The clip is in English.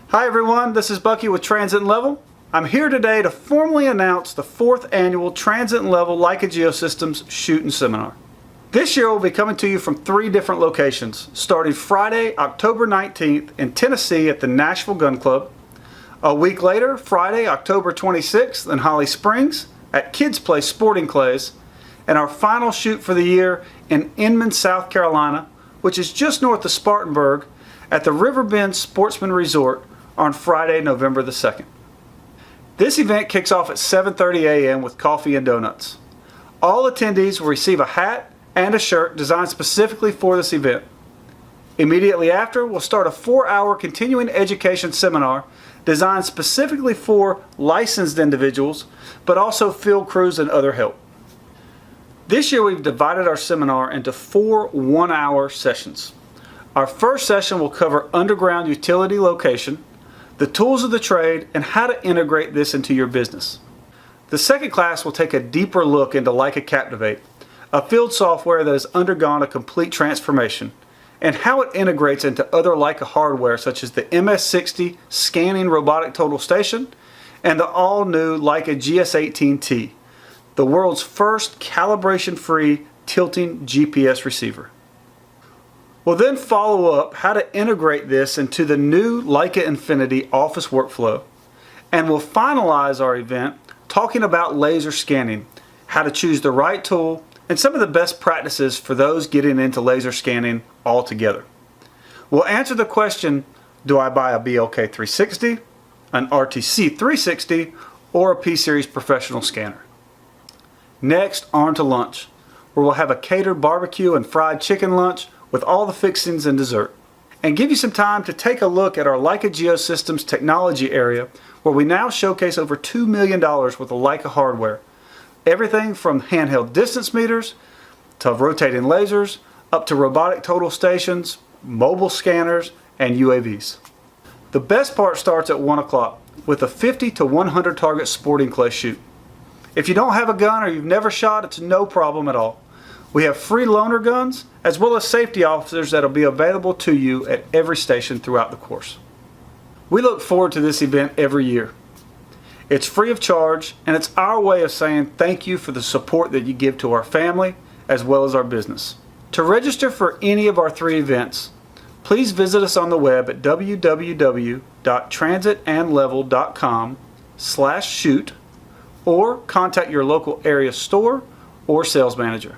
Hi everyone, this is Bucky with Transit and Level. I'm here today to formally announce the 4th annual Transit and Level Leica Geosystems Shoot and Seminar. This year we'll be coming to you from 3 different locations, starting Friday, October 19th in Tennessee at the Nashville Gun Club. A week later, Friday, October 26th in Holly Springs at Kids Place Sporting Clays. And our final shoot for the year in Inman, South Carolina, which is just north of Spartanburg at the Riverbend Sportsman Resort on Friday, November the 2nd. This event kicks off at 7:30 a.m. with coffee and donuts. All attendees will receive a hat and a shirt designed specifically for this event. Immediately after, we'll start a 4-hour continuing education seminar designed specifically for licensed individuals, but also field crews and other help. This year we've divided our seminar into 4 one-hour sessions. Our first session will cover underground utility location, the tools of the trade, and how to integrate this into your business. The second class will take a deeper look into Leica Captivate, a field software that has undergone a complete transformation, and how it integrates into other Leica hardware such as the MS-60 scanning robotic total station and the all-new Leica GS18T, the world's first calibration-free tilting GPS receiver. We'll then follow up how to integrate this into the new Leica Infinity office workflow, and we'll finalize our event talking about laser scanning, how to choose the right tool, and some of the best practices for those getting into laser scanning altogether. We'll answer the question, do I buy a BLK 360, an RTC 360, or a P-Series professional scanner? Next, on to lunch, where we'll have a catered barbecue and fried chicken lunch with all the fixings and dessert, and give you some time to take a look at our Leica Geosystems technology area, where we now showcase over $2 million worth of Leica hardware. Everything from handheld distance meters to rotating lasers up to robotic total stations, mobile scanners, and UAVs. The best part starts at 1 o'clock with a 50 to 100 target sporting clay shoot. If you don't have a gun or you've never shot, it's no problem at all. We have free loaner guns as well as safety officers that will be available to you at every station throughout the course. We look forward to this event every year. It's free of charge, and it's our way of saying thank you for the support that you give to our family as well as our business. To register for any of our 3 events, please visit us on the web at www.transitandlevel.com/shoot or contact your local area store or sales manager.